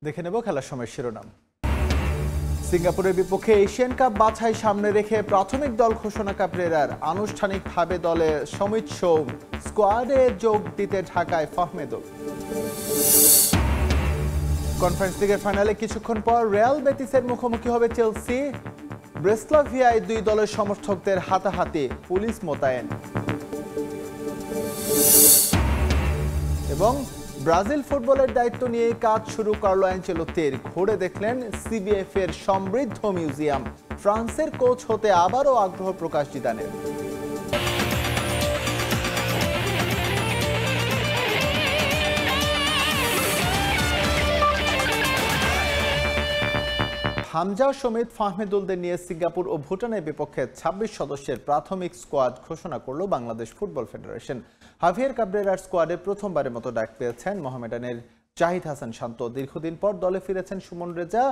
দেখে নেব খেলার সময় শিরোনাম। সিঙ্গাপুরের বিপক্ষে এশিয়ান কাপ বাছাই সামনে রেখে প্রাথমিক দল ঘোষণা কাবরেরার। আনুষ্ঠানিকভাবে দলে সমিত সোম, স্কোয়াডে যোগ দিতে ঢাকায় ফাহমেদুল। কনফারেন্স লিগের ফাইনালে কিছুক্ষণ পর রিয়াল বেটিসের মুখোমুখি হবে চেলসি। ব্রেসলাভিয়ায় দুই দলের সমর্থকদের হাতাহাতি, পুলিশ মোতায়েন। এবং ব্রাজিল ফুটবলের দায়িত্ব নিয়ে কাজ শুরু কার্লো আনচেলোত্তির। ঘুরে দেখলেন সিবিএফ এর সমৃদ্ধ মিউজিয়াম। ফ্রান্সের কোচ হতে আবারও আগ্রহ প্রকাশ জিদানের। হামজা সমিত ফাহমেদুলদের নিয়ে সিঙ্গাপুর ও ভুটানের বিপক্ষে ২৬ সদস্যের প্রাথমিক স্কোয়াড ঘোষণা করল বাংলাদেশ ফুটবল ফেডারেশন। হাভিয়ার কাবরেরার স্কোয়াডে প্রথমবারের মতো ডাক পেয়েছেন মোহামেডানের জাহিদ হাসান শান্ত। দীর্ঘদিন পর দলে ফিরেছেন সুমন রেজা,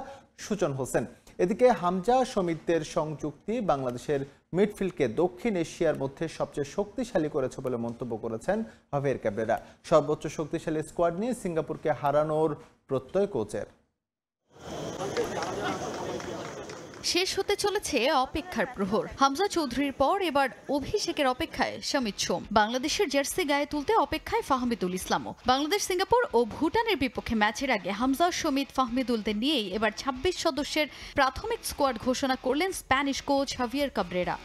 সুজন হোসেন। এদিকে হামজা সমিতদের সংযুক্তি বাংলাদেশের মিডফিল্ডকে দক্ষিণ এশিয়ার মধ্যে সবচেয়ে শক্তিশালী করেছে বলে মন্তব্য করেছেন হাভিয়ার কাবরেরা। সর্বোচ্চ শক্তিশালী স্কোয়াড নিয়ে সিঙ্গাপুরকে হারানোর প্রত্যয় কোচের। শেষ হতে চলেছে অপেক্ষার প্রহর। হামজা চৌধুরীর পর এবার অভিষেকের অপেক্ষায় সমিত সোম। বাংলাদেশের জার্সি গায়ে তুলতে অপেক্ষায় ফাহমেদুল ইসলামও। বাংলাদেশ সিঙ্গাপুর ও ভুটানের বিপক্ষে ম্যাচের আগে হামজা সমিত ফাহমেদুলদের নিয়েই এবার ২৬ সদস্যের প্রাথমিক স্কোয়াড ঘোষণা করলেন স্প্যানিশ কোচ হাভিয়ার কাবরেরা।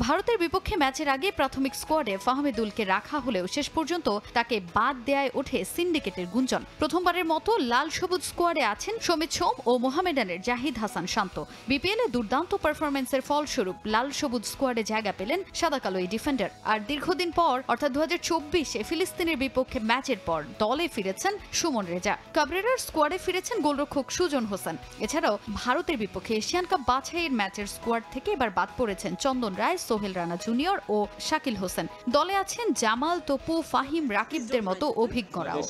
ভারতের বিপক্ষে ম্যাচের আগে প্রাথমিক স্কোয়াডে ফাহমেদুলকে রাখা হলেও শেষ পর্যন্ত তাকে বাদ দেয়ায় ওঠে সিন্ডিকেটের গুঞ্জন। প্রথমবারের মতো লাল সবুজ স্কোয়াডে আছেন সমিত সোম ও মোহামেডানের জাহিদ হাসান শান্ত। বিপিএলে দুর্দান্ত পারফরম্যান্সের ফলস্বরূপ লাল সবুজ স্কোয়াডে জায়গা পেলেন সাদা কালো এই ডিফেন্ডার। আর দীর্ঘদিন পর অর্থাৎ ২০২৪-এ ফিলিস্তিনের বিপক্ষে ম্যাচের পর দলে ফিরেছেন সুমন রেজা। কাবরেরার স্কোয়াডে ফিরেছেন গোলরক্ষক সুজন হোসেন। এছাড়াও ভারতের বিপক্ষে এশিয়ান কাপ বাছাইয়ের ম্যাচের স্কোয়াড থেকে এবার বাদ পড়েছেন চন্দন রায়, সোহেল রানা জুনিয়র ও শাকিল হোসেন। দলে আছেন জামাল, তপু, ফাহিম, রাকিবদের মতো অভিজ্ঞরাও।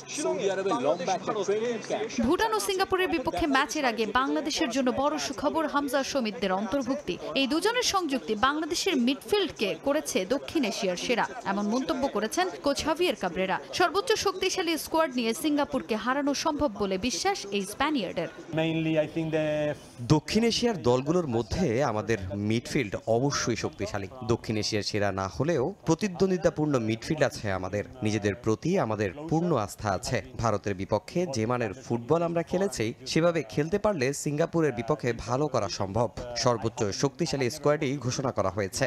ভুটান ও সিঙ্গাপুরের বিপক্ষে ম্যাচের আগে বাংলাদেশের জন্য বড় সুখবর হামজা সমিতদের অন্তর্ভুক্তি। এই দুজনের সংযুক্তি বাংলাদেশের মিডফিল্ডকে করেছে দক্ষিণ এশিয়ার সেরা, এমন মন্তব্য করেছেন কোচ হাভিয়ার কাবরেরা। সর্বোচ্চ শক্তিশালী স্কোয়াড নিয়ে সিঙ্গাপুরকে হারানো সম্ভব বলে বিশ্বাস এই স্প্যানিয়ার্ডের। দক্ষিণ এশিয়ার দলগুলোর মধ্যে আমাদের মিডফিল্ড অবশ্যই শক্তিশালী। দক্ষিণ এশিয়ার সেরা না হলেও প্রতিদ্বন্দ্বিতাপূর্ণ মিডফিল্ড আছে আমাদের। নিজেদের প্রতি আমাদের পূর্ণ আস্থা আছে। ভারতের বিপক্ষে যে মানের ফুটবল আমরা খেলেছি সেভাবে খেলতে পারলে সিঙ্গাপুরের বিপক্ষে ভালো করা সম্ভব। সর্বোচ্চ শক্তিশালী স্কোয়াডই ঘোষণা করা হয়েছে।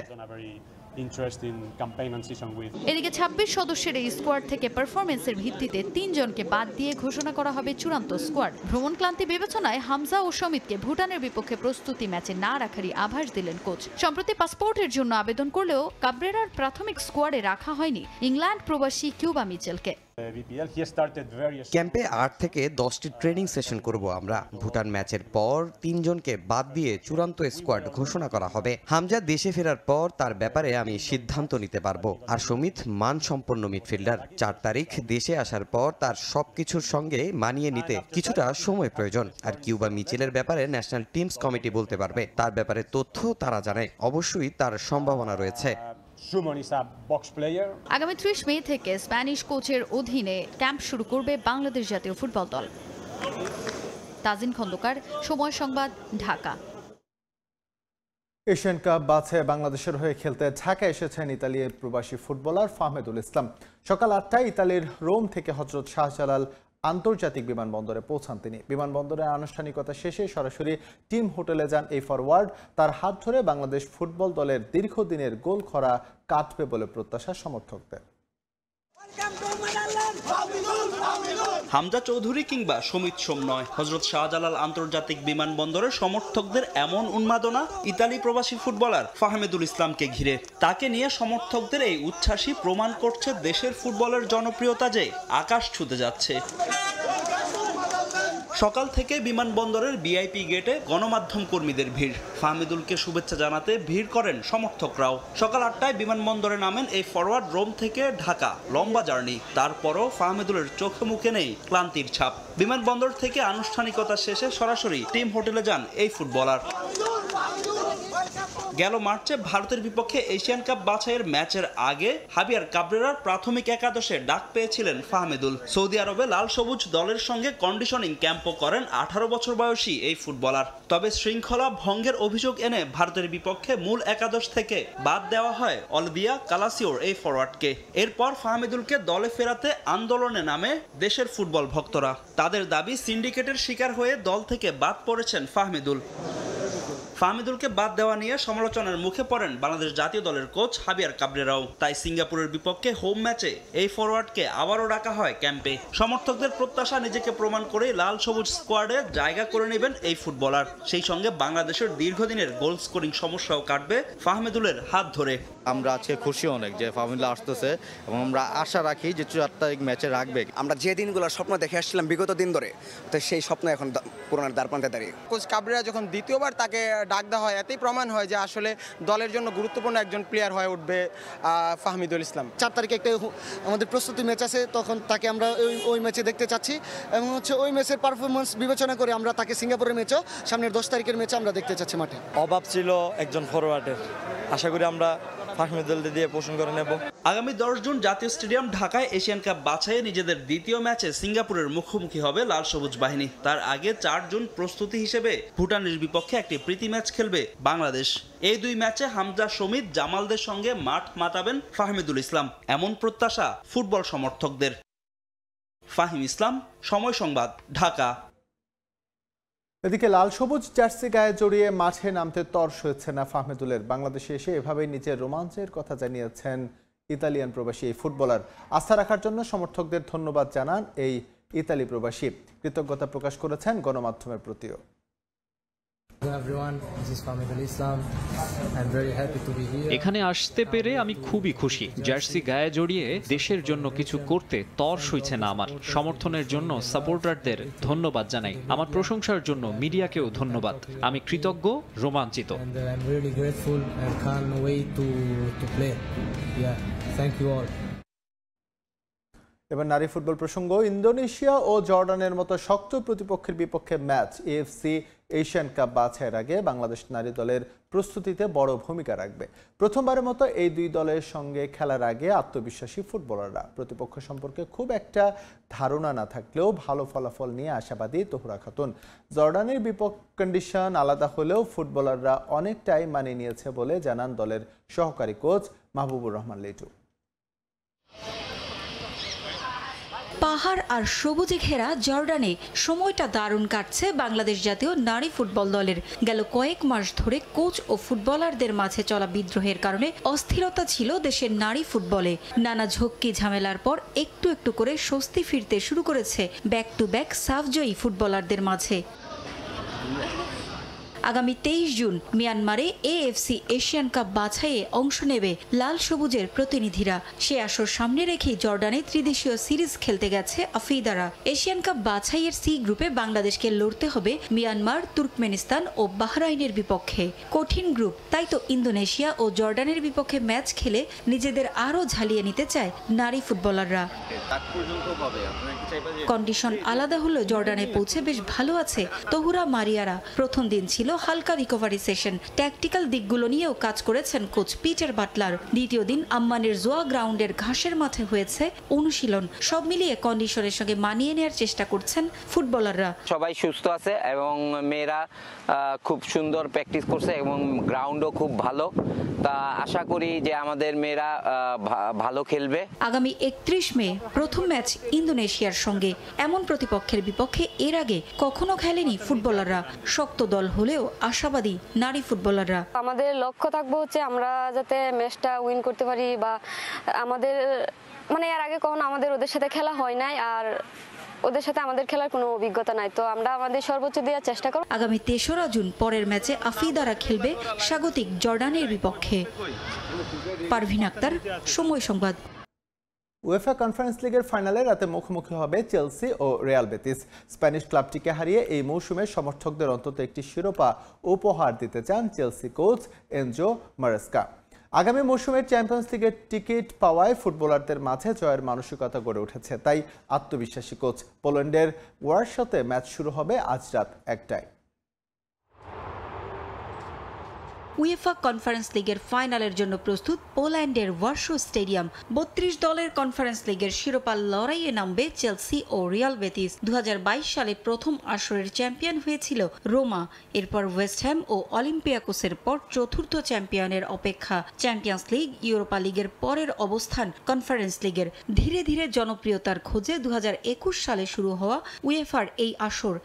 এদিকে ২৬ সদস্যের এই স্কোয়াড থেকে পারফরমেন্সের ভিত্তিতে ৩ জনকে বাদ দিয়ে ঘোষণা করা হবে চূড়ান্ত স্কোয়াড। ভ্রমণ ক্লান্তি বিবেচনায় হামজা ও সমিতকে ভুটানের বিপক্ষে প্রস্তুতি ম্যাচে না রাখারই আভাস দিলেন কোচ। সম্প্রতি পাসপোর্টের জন্য আবেদন করলেও কাবরেরার প্রাথমিক স্কোয়াডে রাখা হয়নি ইংল্যান্ড প্রবাসী কিউবা মিচেলকে। ক্যাম্পে ৮ থেকে ১০টি ট্রেনিং সেশন করব আমরা। ভুটান ম্যাচের পর ৩ জনকে বাদ দিয়ে চূড়ান্ত স্কোয়াড ঘোষণা করা হবে। হামজা দেশে ফেরার পর তার ব্যাপারে আমি সিদ্ধান্ত নিতে পারবো। আর সমিত মানসম্পন্ন মিডফিল্ডার। ৪ তারিখ দেশে আসার পর তার সবকিছুর সঙ্গে মানিয়ে নিতে কিছুটা সময় প্রয়োজন। আর কিউবা মিচেলের ব্যাপারে ন্যাশনাল টিমস কমিটি বলতে পারবে। তার ব্যাপারে তথ্য তারা জানে। অবশ্যই তার সম্ভাবনা রয়েছে। আগামী ৩০ মে থেকে স্প্যানিশ কোচের অধীনে ক্যাম্প শুরু করবে বাংলাদেশ জাতীয় ফুটবল দল। তাজিন খন্দকার, সময় সংবাদ, ঢাকা। এশিয়ান কাপ বাছাইয়ে বাংলাদেশের হয়ে খেলতে ঢাকা এসেছেন ইতালির প্রবাসী ফুটবলার ফাহমেদুল ইসলাম। সকাল ৮টায় ইতালির রোম থেকে হযরত শাহজালাল আন্তর্জাতিক বিমানবন্দরে পৌঁছান তিনি। বিমানবন্দরের আনুষ্ঠানিকতা শেষে সরাসরি টিম হোটেলে যান এই ফরওয়ার্ড। তার হাত ধরে বাংলাদেশ ফুটবল দলের দীর্ঘদিনের গোল খরা কাটবে বলে প্রত্যাশা সমর্থকদের। হামজা চৌধুরী কিংবা সমিত সোম নয়, হযরত শাহজালাল আন্তর্জাতিক বিমানবন্দরের সমর্থকদের এমন উন্মাদনা ইতালি প্রবাসী ফুটবলার ফাহমেদুল ইসলামকে ঘিরে। তাকে নিয়ে সমর্থকদের এই উচ্ছ্বাসই প্রমাণ করছে দেশের ফুটবলের জনপ্রিয়তা যে আকাশ ছুঁতে যাচ্ছে। সকাল থেকে বিমানবন্দরের ভিআইপি গেটে গণমাধ্যম কর্মীদের ভিড়। ফাহমেদুলকে শুভেচ্ছা জানাতে ভিড় করেন সমর্থকরাও। সকাল ৮টায় বিমানবন্দরে নামেন এই ফরওয়ার্ড। রোম থেকে ঢাকা লম্বা জার্নি, তারপরও ফাহমেদুলের চোখে মুখে নেই ক্লান্তির ছাপ। বিমানবন্দর থেকে আনুষ্ঠানিকতা শেষে সরাসরি টিম হোটেলে যান এই ফুটবলার। গেল মার্চে ভারতের বিপক্ষে এশিয়ান কাপ বাছাইয়ের ম্যাচের আগে হাভিয়ার কাবরেরার প্রাথমিক একাদশে ডাক পেয়েছিলেন ফাহমেদুল। সৌদি আরবে লাল সবুজ দলের সঙ্গে কন্ডিশনিং ক্যাম্পও করেন 18 বছর বয়সী এই ফুটবলার। তবে শৃঙ্খলা ভঙ্গের অভিযোগ এনে ভারতের বিপক্ষে মূল একাদশ থেকে বাদ দেওয়া হয় অলবিয়া কালাসিওর এই ফরওয়ার্ডকে। এরপর ফাহমেদুলকে দলে ফেরাতে আন্দোলনে নামে দেশের ফুটবল ভক্তরা। তাদের দাবি সিন্ডিকেটের শিকার হয়ে দল থেকে বাদ পড়েছেন ফাহমেদুলকে বাদ দেওয়া নিয়ে সমালোচনার মুখে পড়েন বাংলাদেশ জাতীয় দলের কোচ হাভিয়ার কাবরেরাও। তাই সিঙ্গাপুরের বিপক্ষে হোম ম্যাচে এই ফরওয়ার্ডকে আবারও ডাকা হয় ক্যাম্পে। সমর্থকদের প্রত্যাশা নিজেকে প্রমাণ করে লাল সবুজ স্কোয়াডে জায়গা করে নেবেন এই ফুটবলার। সেই সঙ্গে বাংলাদেশের দীর্ঘদিনের গোল স্কোরিং সমস্যাও কাটবে ফাহমেদুলের হাত ধরে। আমরা আজকে খুশি অনেক যে ফাহমেদুল আসতেছে এবং আমরা আশা রাখি যে 74 তারিখ ম্যাচে রাখবে। আমরা যে দিনগুলো স্বপ্ন দেখে আসছিলাম বিগত দিন ধরে, তো সেই স্বপ্ন এখন পুরোনার দ্বারপ্রান্তে দাঁড়িয়ে। কোচ কাবরেরা যখন দ্বিতীয়বার তাকে ডাক দেওয়া হয়, এতেই প্রমাণ হয় যে আসলে দলের জন্য গুরুত্বপূর্ণ একজন প্লেয়ার হয়ে উঠবে ফাহমিদুল ইসলাম। 4 তারিখে একটা আমাদের প্রস্তুতি ম্যাচ আছে, তখন তাকে আমরা ওই ম্যাচে দেখতে চাচ্ছি এবং ওই ম্যাচের পারফরমেন্স বিবেচনা করে আমরা তাকে সিঙ্গাপুরের ম্যাচও সামনের 10 তারিখের ম্যাচে আমরা দেখতে চাচ্ছি মাঠে। অভাব ছিল একজন ফরওয়ার্ডের, আশা করি আমরা ফাহমেদুল দিয়ে পোষণ করে নেব। আগামী 10 জুন জাতীয় স্টেডিয়াম ঢাকায় এশিয়ান কাপ বাছাইয়ে নিজেদের দ্বিতীয় ম্যাচে সিঙ্গাপুরের মুখোমুখি হবে লাল সবুজ বাহিনী। তার আগে 4 জুন প্রস্তুতি হিসেবে ভুটানের বিপক্ষে একটি প্রীতি ম্যাচ খেলবে বাংলাদেশ। এই 2 ম্যাচে হামজা, সমিত, জামালদের সঙ্গে মাঠ মাতাবেন ফাহমেদুল ইসলাম, এমন প্রত্যাশা ফুটবল সমর্থকদের। ফাহিম ইসলাম, সময় সংবাদ, ঢাকা। এদিকে লাল সবুজ জার্সি গায়ে জড়িয়ে মাঠে নামতে তর্স হয়েছে না ফাহমেদুলের। বাংলাদেশে এসে এভাবেই নিজের রোমাঞ্চের কথা জানিয়েছেন ইতালিয়ান প্রবাসী এই ফুটবলার। আস্থা রাখার জন্য সমর্থকদের ধন্যবাদ জানান এই ইতালি প্রবাসী। কৃতজ্ঞতা প্রকাশ করেছেন গণমাধ্যমের প্রতিও। এখানে আসতে পেরে আমি খুবই খুশি। জার্সি গায়ে জড়িয়ে দেশের জন্য কিছু করতে তর্স হইছে না আমার। সমর্থনের জন্য সাপোর্টারদের ধন্যবাদ জানাই। আমার প্রশংসার জন্য মিডিয়াকেও ধন্যবাদ। আমি কৃতজ্ঞ, রোমাঞ্চিত। এবার নারী ফুটবল প্রসঙ্গ। ইন্দোনেশিয়া ও জর্ডানের মতো শক্ত প্রতিপক্ষের বিপক্ষে ম্যাচ এএফসি এশিয়ান কাপ বাছাইয়ের আগে বাংলাদেশ নারী দলের প্রস্তুতিতে বড় ভূমিকা রাখবে। প্রথমবারের মতো এই 2 দলের সঙ্গে খেলার আগে আত্মবিশ্বাসী ফুটবলাররা। প্রতিপক্ষ সম্পর্কে খুব একটা ধারণা না থাকলেও ভালো ফলাফল নিয়ে আশাবাদী তহুরা খাতুন। জর্ডানের বিপক্ষ কন্ডিশন আলাদা হলেও ফুটবলাররা অনেকটাই মানিয়ে নিয়েছে বলে জানান দলের সহকারী কোচ মাহবুবুর রহমান লিটু। পাহাড় আর সবুজে ঘেরা জর্ডানে সময়টা দারুণ কাটছে বাংলাদেশ জাতীয় নারী ফুটবল দলের। গেল কয়েক মাস ধরে কোচ ও ফুটবলারদের মাঝে চলা বিদ্রোহের কারণে অস্থিরতা ছিল দেশের নারী ফুটবলে। নানা ঝক্কি ঝামেলার পর একটু একটু করে স্বস্তি ফিরতে শুরু করেছে ব্যাক টু ব্যাক সাফজয়ী ফুটবলারদের মাঝে। আগামী 23 জুন মিয়ানমারে এএফসি এশিয়ান কাপ বাছাইয়ে অংশ নেবে লাল সবুজের প্রতিনিধিরা। সে আসর সামনে রেখেই জর্ডানে ত্রিদেশীয় সিরিজ খেলতে গেছে আফিদারা। এশিয়ান কাপ বাছাইয়ের সি গ্রুপে বাংলাদেশকে লড়তে হবে মিয়ানমার, তুর্কমেনিস্তান ও বাহরাইনের বিপক্ষে। কঠিন গ্রুপ, তাই তো ইন্দোনেশিয়া ও জর্ডানের বিপক্ষে ম্যাচ খেলে নিজেদের আরও ঝালিয়ে নিতে চায় নারী ফুটবলাররা। কন্ডিশন আলাদা হলেও জর্ডানে পৌঁছে বেশ ভালো আছে তহুরা মারিয়ারা। প্রথম দিন ছিল হালকা রিকভারি সেশন। ট্যাকটিক্যাল দিকগুলো নিয়েও কাজ করেছেন কোচ পিটার বাটলার। দ্বিতীয় দিন আম্মানের জোয়া গ্রাউন্ডের ঘাসের মাঠে হয়েছে অনুশীলন। সব মিলিয়ে কন্ডিশনের সঙ্গে মানিয়ে নেওয়ার চেষ্টা করছেন ফুটবলাররা। সবাই সুস্থ আছে এবং মেয়েরা খুব সুন্দর প্র্যাকটিস করছে এবং গ্রাউন্ডও খুব ভালো। তা আশা করি যে আমাদের মেয়েরা ভালো খেলবে। আগামী 31 মে প্রথম ম্যাচ ইন্দোনেশিয়ার সঙ্গে। এমন প্রতিপক্ষের বিপক্ষে এর আগে কখনো খেলেনি ফুটবলাররা। শক্ত দল হলেও আশাবাদী নারী ফুটবলাররা। আমাদের লক্ষ্য থাকবে হচ্ছে আমরা যাতে ম্যাচটা উইন করতে পারি, বা আমাদের এর আগে কখনো আমাদের ওদের সাথে খেলা হয় নাই আর ওদের সাথে আমাদের খেলার কোনো অভিজ্ঞতা নাই, তো আমরা আমাদের সর্বোচ্চ দেওয়ার চেষ্টা করব। আগামী 3রা জুন পরের ম্যাচে আফিদারা খেলবে স্বাগতিক জর্ডানের বিপক্ষে। পারভিন আক্তার, সময় সংবাদ। উয়েফা কনফারেন্স লিগের ফাইনালে রাতে মুখোমুখি হবে চেলসি ও রিয়াল বেতিস। স্প্যানিশ ক্লাবটিকে হারিয়ে এই মৌসুমে সমর্থকদের অন্তত একটি শিরোপা উপহার দিতে চান চেলসি কোচ এনজো মারেস্কা। আগামী মৌসুমের চ্যাম্পিয়ন্স লিগের টিকিট পাওয়ায় ফুটবলারদের মাঝে জয়ের মানসিকতা গড়ে উঠেছে, তাই আত্মবিশ্বাসী কোচ। পোল্যান্ডের ওয়ারশতে ম্যাচ শুরু হবে আজ রাত 1টায়। উয়েফা কনফারেন্স লিগের ফাইনালের জন্য প্রস্তুত পোল্যান্ডের ওয়ারশো স্টেডিয়াম। 32 দলের কনফারেন্স লিগের শিরোপা লড়াইয়ে নামবে চেলসি ও রিয়াল বেতিস। 2022 সালে প্রথম আসরের চ্যাম্পিয়ন হয়েছিল রোমা, এরপর ওয়েস্ট হ্যাম ও অলিম্পিয়াকোসের পর চতুর্থ চ্যাম্পিয়নের অপেক্ষা। চ্যাম্পিয়ন্স লিগ, ইউরোপা লিগের পরের অবস্থান কনফারেন্স লিগের। ধীরে ধীরে জনপ্রিয়তার খোঁজে 2021 সালে শুরু হওয়া উয়েফার এই আসর।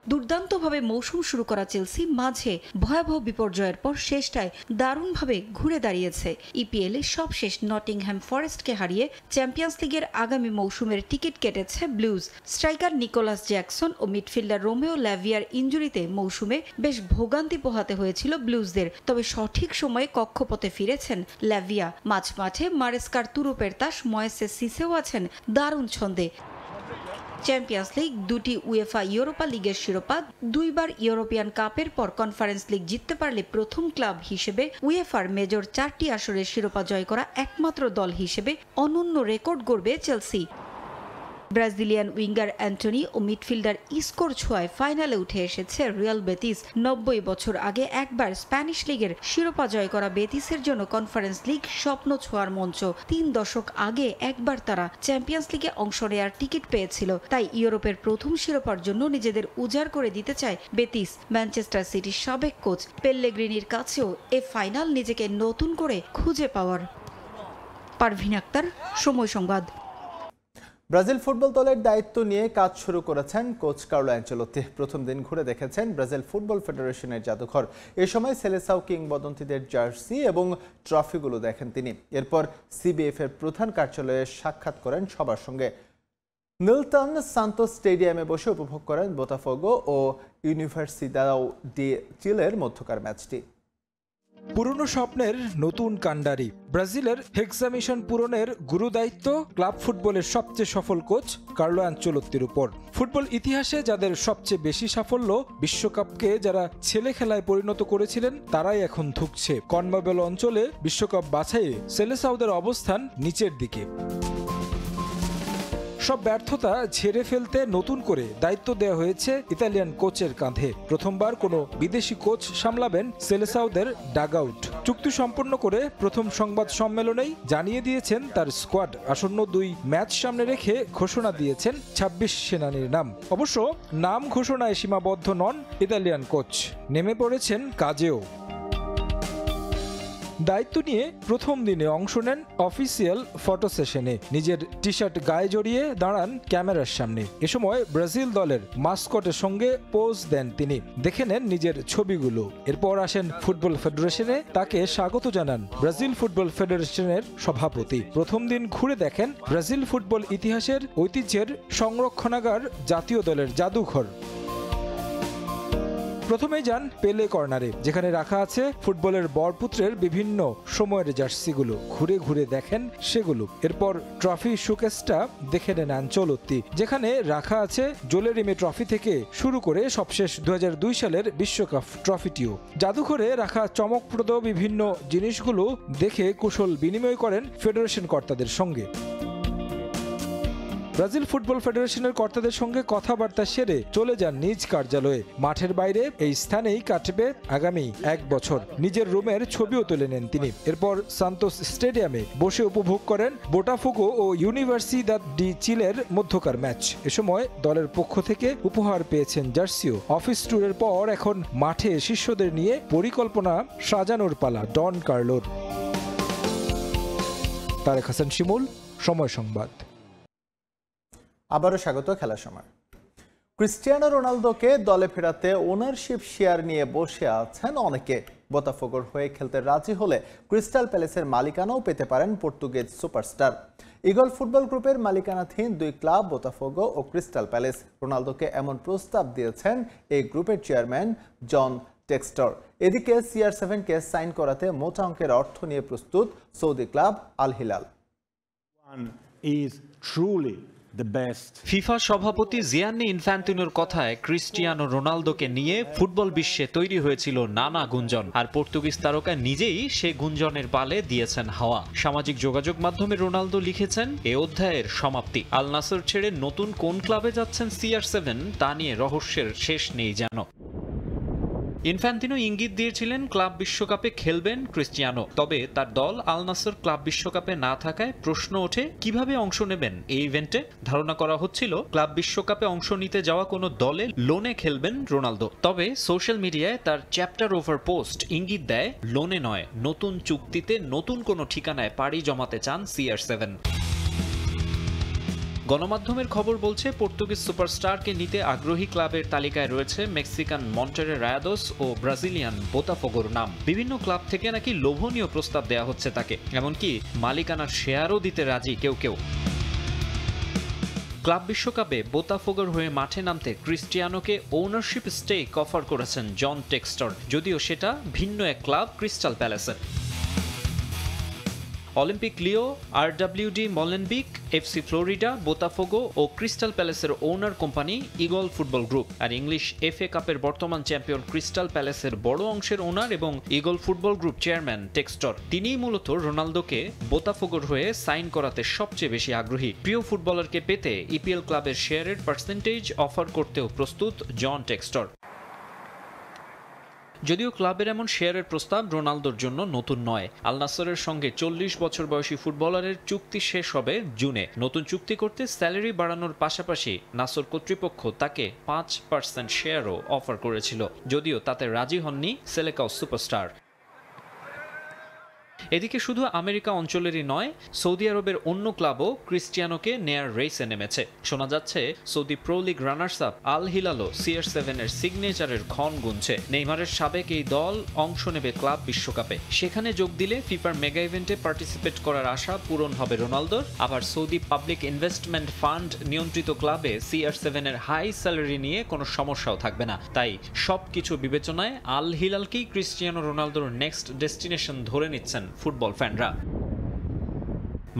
দুর্দান্তভাবে মৌসুম শুরু করা চেলসি মাঝে ভয়াবহ বিপর্যয়ের পর শেষটায় দারুণভাবে ঘুরে দাঁড়িয়েছে। ইপিএল এ সবশেষ নটিংহ্যাম ফরেস্টকে হারিয়ে চ্যাম্পিয়ন্স লিগের আগামী মৌসুমের টিকিট কেটেছে ব্লুজ। স্ট্রাইকার নিকোলাস জ্যাকসন ও মিডফিল্ডার রোমেও ল্যাভিয়ার ইনজুরিতে মৌসুমে বেশ ভোগান্তি পোহাতে হয়েছিল ব্লুজদের। তবে সঠিক সময়ে কক্ষপথে ফিরেছেন ল্যাভিয়া। মাঝমাঠে মারেস্কার তুরুপের তাস ময়েসেস সিসেও আছেন দারুণ ছন্দে। চ্যাম্পিয়ন্স লিগ, 2টি উয়েফা ইউরোপা লিগের শিরোপা, 2বার ইউরোপিয়ান কাপের পর কনফারেন্স লিগ জিততে পারলে প্রথম ক্লাব হিসেবে উয়েফার মেজর 4টি আসরের শিরোপা জয় করা একমাত্র দল হিসেবে অনন্য রেকর্ড গড়বে চেলসি। ব্রাজিলিয়ান উইঙ্গার অ্যান্টনি ও মিডফিল্ডার ইস্কোর ছোঁয়ায় ফাইনালে উঠে এসেছে রিয়াল বেতিস। 90 বছর আগে একবার স্প্যানিশ লিগের শিরোপা জয় করা বেতিসের জন্য কনফারেন্স লিগ স্বপ্ন ছোঁয়ার মঞ্চ। 3 দশক আগে একবার তারা চ্যাম্পিয়ন্স লিগে অংশ নেওয়ার টিকিট পেয়েছিল। তাই ইউরোপের প্রথম শিরোপার জন্য নিজেদের উজাড় করে দিতে চায় বেতিস। ম্যানচেস্টার সিটির সাবেক কোচ পেল্লেগ্রিনির কাছেও এ ফাইনাল নিজেকে নতুন করে খুঁজে পাওয়ার। পারভিন আক্তার, সময় সংবাদ। ব্রাজিল ফুটবল দলের দায়িত্ব নিয়ে কাজ শুরু করেছেন কোচ কার্লো অ্যাঞ্চেলোত্তি। প্রথম দিন ঘুরে দেখেছেন ব্রাজিল ফুটবল ফেডারেশনের জাদুঘর। এ সময় সেলেসাও কিংবদন্তিদের জার্সি এবং ট্রফিগুলো দেখেন তিনি। এরপর সিবিএফ এর প্রধান কার্যালয়ে সাক্ষাৎ করেন সবার সঙ্গে। নিলটন সান্তোস স্টেডিয়ামে বসে উপভোগ করেন বোতাফোগো ও ইউনিভার্সিদাদ ডি চিলের মধ্যকার ম্যাচটি। পুরনো স্বপ্নের নতুন কাণ্ডারি। ব্রাজিলের হেক্সা পূরণের গুরুদায়িত্ব ক্লাব ফুটবলের সবচেয়ে সফল কোচ কার্লো অ্যাঞ্চেলোত্তির উপর। ফুটবল ইতিহাসে যাদের সবচেয়ে বেশি সাফল্য, বিশ্বকাপকে যারা ছেলে খেলায় পরিণত করেছিলেন, তারাই এখন ধুঁকছে। কনমেবল অঞ্চলে বিশ্বকাপ বাছাইয়ে সেলেসাওদের অবস্থান নিচের দিকে। সব ব্যর্থতা ঝেড়ে ফেলতে নতুন করে দায়িত্ব দেওয়া হয়েছে ইতালিয়ান কোচের কাঁধে। প্রথমবার কোনো বিদেশি কোচ সামলাবেন সেলেসাওদের ডাগআউট। চুক্তি সম্পন্ন করে প্রথম সংবাদ সম্মেলনেই জানিয়ে দিয়েছেন তার স্কোয়াড। আসন্ন 2 ম্যাচ সামনে রেখে ঘোষণা দিয়েছেন 26 সেনানীর নাম। অবশ্য নাম ঘোষণায় সীমাবদ্ধ নন ইতালিয়ান কোচ, নেমে পড়েছেন কাজেও। দায়িত্ব নিয়ে প্রথম দিনে অংশ নেন অফিসিয়াল ফটো সেশনে। নিজের টি শার্ট গায়ে জড়িয়ে দাঁড়ান ক্যামেরার সামনে। এ সময় ব্রাজিল দলের মাস্কটের সঙ্গে পোজ দেন তিনি। দেখে নেন নিজের ছবিগুলো। এরপর আসেন ফুটবল ফেডারেশনে, তাকে স্বাগত জানান ব্রাজিল ফুটবল ফেডারেশনের সভাপতি। প্রথম দিন ঘুরে দেখেন ব্রাজিল ফুটবল ইতিহাসের ঐতিহ্যের সংরক্ষণাগার, জাতীয় দলের জাদুঘর। প্রথমেই যান পেলে কর্নারে, যেখানে রাখা আছে ফুটবলের বরপুত্রের বিভিন্ন সময়ের জার্সিগুলো। ঘুরে ঘুরে দেখেন সেগুলো। এরপর ট্রফি শোকেসটা দেখে নেন অ্যাঞ্চেলোত্তি, যেখানে রাখা আছে জোলেরিমে ট্রফি থেকে শুরু করে সবশেষ 2002 সালের বিশ্বকাপ ট্রফিটিও। জাদুঘরে রাখা চমকপ্রদ বিভিন্ন জিনিসগুলো দেখে কুশল বিনিময় করেন ফেডারেশন কর্তাদের সঙ্গে। ব্রাজিল ফুটবল ফেডারেশনের কর্তাদের সঙ্গে কথাবার্তা সেরে চলে যান নিজ কার্যালয়ে। মাঠের বাইরে এই স্থানেই কাটবে আগামী 1 বছর। নিজের রুমের ছবিও তুলে নেন তিনি। এরপর সান্তোস স্টেডিয়ামে বসে উপভোগ করেন বোটাফোগো ও ইউনিভার্সিদাদ ডি চিলের মধ্যকার ম্যাচ। এ সময় দলের পক্ষ থেকে উপহার পেয়েছেন জার্সিও। অফিস ট্যুরের পর এখন মাঠে শিষ্যদের নিয়ে পরিকল্পনা সাজানোর পালা ডন কার্লোর। তারেক হাসান শিমুল, সময় সংবাদ। আবারও স্বাগত খেলার সময়। ক্রিস্টিয়ানো রোনালদোকে দলে ফেরাতে ওনারশিপ শেয়ার নিয়ে বসে আছেন অনেকে। বোতাফোগোর হয়ে খেলতে রাজি হলে ক্রিস্টাল প্যালেসের মালিকানাও পেতে পারেন পর্তুগিজ সুপারস্টার। ইগল ফুটবল গ্রুপের মালিকানাধীন 2 ক্লাব বোতাফোগো ও ক্রিস্টাল প্যালেস। রোনালদোকে এমন প্রস্তাব দিয়েছেন এই গ্রুপের চেয়ারম্যান জন টেক্সটর। এদিকে CR7কে সাইন করাতে মোটা অঙ্কের অর্থ নিয়ে প্রস্তুত Saudi club Al Hilal. FIFA সভাপতি জিয়ান্নি ইনফ্যান্তিনোর কথায় ক্রিস্টিয়ানো রোনালদোকে নিয়ে ফুটবল বিশ্বে তৈরি হয়েছিল নানা গুঞ্জন। আর পর্তুগিজ তারকা নিজেই সে গুঞ্জনের পালে দিয়েছেন হাওয়া। সামাজিক যোগাযোগ মাধ্যমে রোনালদো লিখেছেন, এ অধ্যায়ের সমাপ্তি। আল নাসর ছেড়ে নতুন কোন ক্লাবে যাচ্ছেন CR7 তা নিয়ে রহস্যের শেষ নেই যেন। ইনফ্যান্তিনো ইঙ্গিত দিয়েছিলেন ক্লাব বিশ্বকাপে খেলবেন ক্রিস্টিয়ানো, তবে তার দল আল নাসর ক্লাব বিশ্বকাপে না থাকায় প্রশ্ন ওঠে কিভাবে অংশ নেবেন এই ইভেন্টে। ধারণা করা হচ্ছিল ক্লাব বিশ্বকাপে অংশ নিতে যাওয়া কোনো দলে লোনে খেলবেন রোনালদো, তবে সোশ্যাল মিডিয়ায় তার চ্যাপ্টার ওভার পোস্ট ইঙ্গিত দেয় লোনে নয়, নতুন চুক্তিতে নতুন কোনো ঠিকানায় পাড়ি জমাতে চান CR7। গণমাধ্যমের খবর বলছে পর্তুগিজ সুপারস্টারকে নিতে আগ্রহী ক্লাবের তালিকায় রয়েছে মেক্সিকান মন্টেরে রায়াদোস ও ব্রাজিলিয়ান বোতাফোগোর নাম। বিভিন্ন ক্লাব থেকে নাকি লোভনীয় প্রস্তাব দেয়া হচ্ছে তাকে, এমনকি মালিকানার শেয়ারও দিতে রাজি কেউ কেউ। ক্লাব বিশ্বকাপে বোতাফোগোর হয়ে মাঠে নামতে ক্রিস্টিয়ানোকে ওনারশিপ স্টেক অফার করেছেন জন টেক্সটর, যদিও সেটা ভিন্ন এক ক্লাব ক্রিস্টাল প্যালেসের। অলিম্পিক লিও, RWD মলেনবিক, FC ফ্লোরিডা, বোতাফোগো ও ক্রিস্টাল প্যালেসের ওনার কোম্পানি ইগল ফুটবল গ্রুপ। আর ইংলিশ FA কাপের বর্তমান চ্যাম্পিয়ন ক্রিস্টাল প্যালেসের বড় অংশের ওনার এবং ইগল ফুটবল গ্রুপ চেয়ারম্যান টেক্সটর। তিনিই মূলত রোনালদোকে বোতাফোগোর হয়ে সাইন করাতে সবচেয়ে বেশি আগ্রহী। প্রিয় ফুটবলারকে পেতে EPL ক্লাবের শেয়ারের পার্সেন্টেজ অফার করতেও প্রস্তুত জন টেক্সটর। যদিও ক্লাবের এমন শেয়ারের প্রস্তাব রোনালদোর জন্য নতুন নয়। আল নাসরের সঙ্গে 40 বছর বয়সী ফুটবলারের চুক্তি শেষ হবে জুনে। নতুন চুক্তি করতে স্যালারি বাড়ানোর পাশাপাশি নাসর কর্তৃপক্ষ তাকে 5% শেয়ারও অফার করেছিল, যদিও তাতে রাজি হননি সেলেকাও সুপারস্টার। এদিকে শুধু আমেরিকা অঞ্চলেরই নয়, সৌদি আরবের অন্য ক্লাবও ক্রিস্টিয়ানোকে নেয়ার রেসে নেমেছে। শোনা যাচ্ছে Saudi pro league runners up Al হিলালও CR7 এর সিগনেচারের ক্ষণ গুনছে। নেইমারের সাবেক এই দল অংশ নেবে ক্লাব বিশ্বকাপে, সেখানে যোগ দিলে ফিফার মেগা ইভেন্টে পার্টিসিপেট করার আশা পূরণ হবে রোনালদোর। আবার সৌদি পাবলিক ইনভেস্টমেন্ট ফান্ড নিয়ন্ত্রিত ক্লাবে CR7 এর হাই স্যালারি নিয়ে কোনো সমস্যাও থাকবে না। তাই সবকিছু বিবেচনায় আল হিলালকেই ক্রিস্টিয়ানো রোনালদোর নেক্সট ডেস্টিনেশন ধরে নিচ্ছেন ফুটবল ফ্যানরা।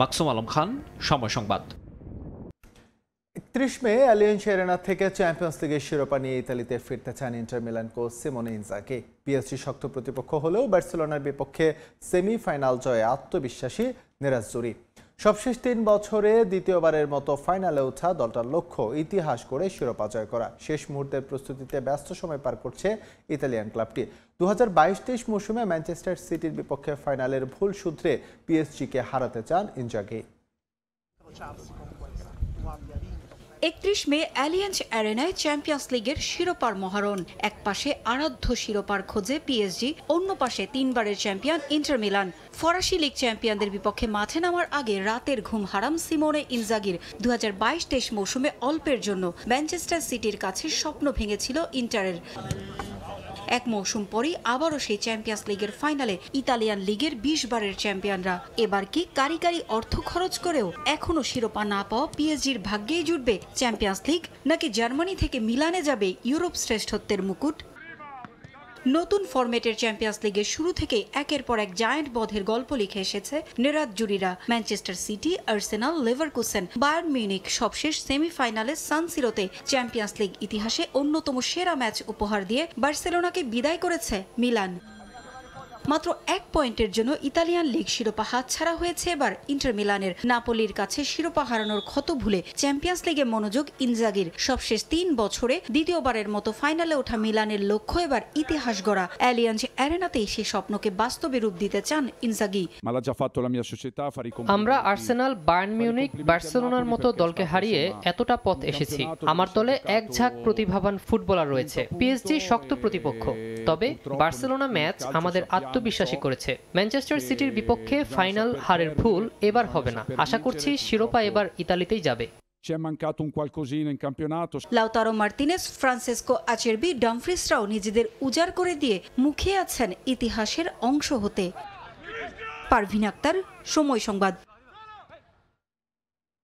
মাকসুম আলম খান, সময় সংবাদ। 31 মে অ্যালিয়েন্স অ্যারেনা থেকে চ্যাম্পিয়ন্স লিগের শিরোপা নিয়ে ইতালিতে ফিরতে চান inter Milan coach Simeone Inzaghi. PSG শক্ত প্রতিপক্ষ হলেও বার্সেলোনার বিপক্ষে সেমিফাইনাল জয়ে আত্মবিশ্বাসী নেরাজ জুরি। সবশেষ 3 বছরে দ্বিতীয়বারের মতো ফাইনালে ওঠা দলটার লক্ষ্য ইতিহাস করে শিরোপা জয় করা। শেষ মুহূর্তের প্রস্তুতিতে ব্যস্ত সময় পার করছে ইতালিয়ান ক্লাবটি। 2022-23 মৌসুমে ম্যানচেস্টার সিটির বিপক্ষে ফাইনালের ভুল সূত্রে PSG-কে হারাতে চান ইনজাগি। 31 মে অ্যালিয়েন্স অ্যারেনায় চ্যাম্পিয়ন্স লিগের শিরোপার মহারণ। এক পাশে আরাধ্য শিরোপার খোঁজে PSG, অন্য পাশে 3 বারের চ্যাম্পিয়ন ইন্টার মিলান। ফরাসি লিগ চ্যাম্পিয়নদের বিপক্ষে মাঠে নামার আগে রাতের ঘুম হারাম সিমোনে ইনজাগির। 2022-23 মৌসুমে অল্পের জন্য ম্যানচেস্টার সিটির কাছে স্বপ্ন ভেঙেছিল ইন্টারের। এক মৌসুম পরই আবারও সেই চ্যাম্পিয়ন্স লিগের ফাইনালে ইতালিয়ান লিগের 20 বারের চ্যাম্পিয়নরা। এবার কি কারিকারি অর্থ খরচ করেও এখনো শিরোপা না পাওয়া PSG-র ভাগ্যেই জুটবে চ্যাম্পিয়ন্স লিগ, নাকি জার্মানি থেকে মিলানে যাবে ইউরোপ শ্রেষ্ঠত্বের মুকুট? নতুন ফরম্যাটের চ্যাম্পিয়ন্স লিগের শুরু থেকে একের পর এক জায়ান্ট বধের গল্প লিখে এসেছে নেরাজ জুরিরা। Manchester City, Arsenal, Leverkusen, Bayern Munich সবশেষ সেমিফাইনালে সান সিরোতে চ্যাম্পিয়ন্স লিগ ইতিহাসে অন্যতম সেরা ম্যাচ উপহার দিয়ে বার্সেলোনাকে বিদায় করেছে মিলান। মাত্র 1 পয়েন্টের জন্য ইতালিয়ান লিগ শিরোপা হাতছাড়া হয়েছে এবার ইন্টার মিলানের। নাপোলির কাছে শিরোপা হারানোর ক্ষত ভুলে চ্যাম্পিয়ন্স লিগে মনোযোগ ইনজাগির। সবশেষ 3 বছরে দ্বিতীয়বারের মতো ফাইনালে ওঠা মিলানের লক্ষ্য এবার ইতিহাস গড়া। অ্যালিয়ান্স অ্যারেনাতেই সেই স্বপ্নকে বাস্তবে রূপ দিতে চান ইনজাগি। আমরা আর্সেনাল, বায়ার্ন মিউনিখ, বার্সেলোনার মতো দলকে হারিয়ে এতটা পথ এসেছি। আমার দলে এক ঝাঁক প্রতিভাবান ফুটবলার রয়েছে। PSG শক্ত প্রতিপক্ষ, তবে বার্সেলোনা ম্যাচ আমাদের আত্মবিশ্বাসী করেছে। ম্যানচেস্টার সিটির বিপক্ষে ফাইনাল হারের ভুল এবার হবে না। আশা করছি শিরোপা এবার ইতালিতেই যাবে। লাউতারো মার্তিনেজ, ফ্রান্সেসকো আচেরবি, ডামফ্রিসরাও নিজেদের উজাড় করে দিয়ে মুখিয়ে আছেন ইতিহাসের অংশ হতে। পারভিন আক্তার, সময় সংবাদ।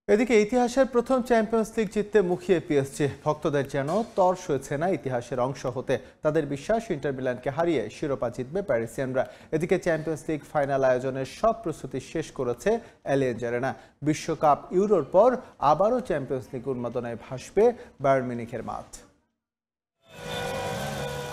এদিকে ইতিহাসের প্রথম চ্যাম্পিয়ন্স লিগ জিততে মুখিয়ে PSG। ভক্তদের যেন তর সইছে না ইতিহাসের অংশ হতে। তাদের বিশ্বাস ইন্টার মিলানকে হারিয়ে শিরোপা জিতবে প্যারিসিয়ানরা। এদিকে চ্যাম্পিয়ন্স লিগ ফাইনাল আয়োজনের সব প্রস্তুতি শেষ করেছে অ্যালিয়েন্স অ্যারেনা। বিশ্বকাপ ইউরোর পর আবারও চ্যাম্পিয়ন্স লিগ উন্মাদনায় ভাসবে বায়ার্ন মিউনিখের মাঠ।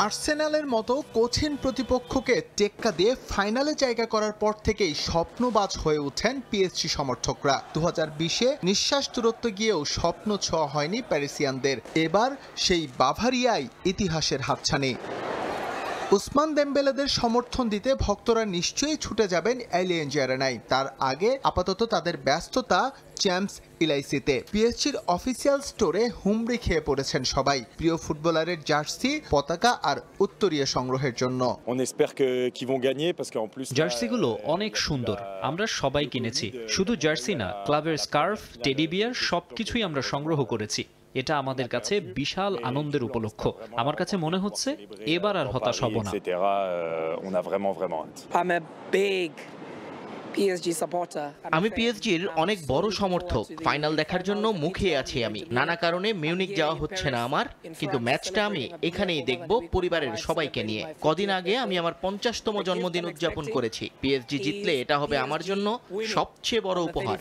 আর্সেনালের মতো কঠিন প্রতিপক্ষকে টেক্কা দিয়ে ফাইনালে জায়গা করার পর থেকেই স্বপ্নবাজ হয়ে ওঠেন PSG সমর্থকরা। 2020-এ নিঃশ্বাস দূরত্ব গিয়েও স্বপ্ন ছোঁয়া হয়নি প্যারিসিয়ানদের। এবার সেই বাভারিয়াই ইতিহাসের হাতছানি। উসমান দেমবেলেদের সমর্থন দিতে ভক্তরা নিশ্চয়ই ছুটে যাবেন অ্যালিয়েঞ্জ অ্যারেনায়। তার আগে আপাতত তাদের ব্যস্ততা চ্যাম্পস ইলাইসিতে। পিএসজির অফিসিয়াল স্টোরে হুমড়ি খেয়ে পড়েছেন সবাই প্রিয় ফুটবলারের জার্সি, পতাকা আর উত্তরীয় সংগ্রহের জন্য। জার্সিগুলো অনেক সুন্দর, আমরা সবাই কিনেছি। শুধু জার্সি না, ক্লাবের স্কার্ফ, টেডি বিয়ার সবকিছুই আমরা সংগ্রহ করেছি। এটা আমাদের কাছে বিশাল আনন্দের উপলক্ষ। আমার কাছে মনে হচ্ছে এবার আর হতাশ হব না। আমি পিএসজির অনেক বড় সমর্থক। ফাইনাল দেখার জন্য মুখিয়ে আছি আমি। নানা কারণে মিউনিক যাওয়া হচ্ছে না আমার, কিন্তু ম্যাচটা আমি এখানেই দেখব পরিবারের সবাইকে নিয়ে। কদিন আগে আমি আমার 50তম জন্মদিন উদযাপন করেছি। পিএসজি জিতলে এটা হবে আমার জন্য সবচেয়ে বড় উপহার।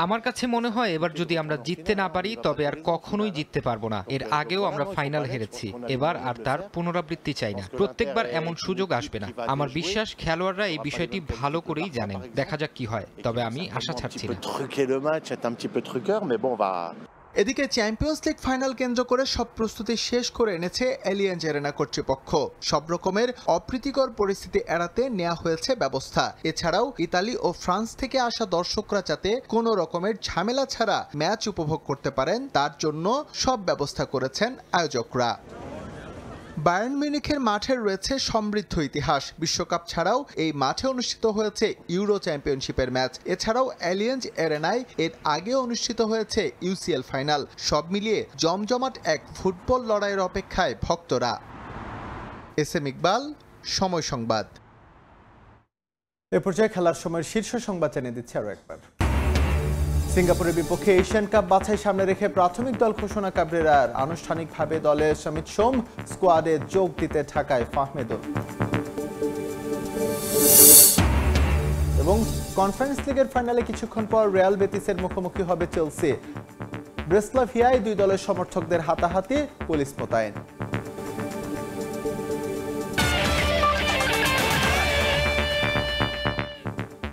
আমার কাছে মনে হয় এবার যদি আমরা জিততে না পারি তবে আর কখনোই জিততে পারবো না। এর আগেও আমরা ফাইনাল হেরেছি, এবার আর তার পুনরাবৃত্তি চাই না। প্রত্যেকবার এমন সুযোগ আসবে না। আমার বিশ্বাস খেলোয়াড়রা এই বিষয়টি ভালো করেই জানেন। দেখা যাক কি হয়, তবে আমি আশা ছাড়ছি না। এদিকে চ্যাম্পিয়ন্স লিগ ফাইনাল কেন্দ্র করে সব প্রস্তুতি শেষ করে এনেছে অ্যালিয়েঞ্জ অ্যারেনা কর্তৃপক্ষ। সব রকমের অপ্রীতিকর পরিস্থিতি এড়াতে নেওয়া হয়েছে ব্যবস্থা। এছাড়াও ইতালি ও ফ্রান্স থেকে আসা দর্শকরা যাতে কোনো রকমের ঝামেলা ছাড়া ম্যাচ উপভোগ করতে পারেন তার জন্য সব ব্যবস্থা করেছেন আয়োজকরা। বায়ার্ন মিউনিখের মাঠে রয়েছে সমৃদ্ধ ইতিহাস। বিশ্বকাপ ছাড়াও এই মাঠে অনুষ্ঠিত হয়েছে ইউরো চ্যাম্পিয়নশিপের ম্যাচ। এছাড়াও অ্যালিয়েঞ্জ অ্যারেনায় এর আগে অনুষ্ঠিত হয়েছে ইউসিএল ফাইনাল। সব মিলিয়ে জমজমাট এক ফুটবল লড়াইয়ের অপেক্ষায় ভক্তরা। এসএম ইকবাল, সময় সংবাদ। এ পর্যায়ে খেলার সময় শীর্ষ সংবাদ জানিয়ে দিচ্ছে আরো একবার। সিঙ্গাপুরের বিপক্ষে এশিয়ান কাপ বাছাই সামনে রেখে প্রাথমিক দল ঘোষণা কাবরেরার। আনুষ্ঠানিকভাবে দলে সমিত সোম, স্কোয়াডে যোগ দিতে ঢাকায় ফাহমেদুল। এবং কনফারেন্স লিগের ফাইনালে কিছুক্ষণ পর রিয়াল বেতিসের মুখোমুখি হবে চেলসি। ব্রেসলাভিয়ায় দুই দলের সমর্থকদের হাতাহাতি, পুলিশ মোতায়েন।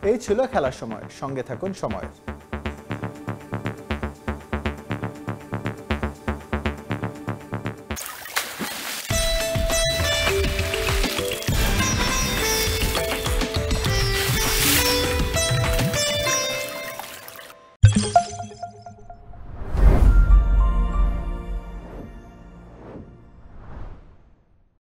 এই ছিল খেলার সময়। সঙ্গে থাকুন সময়।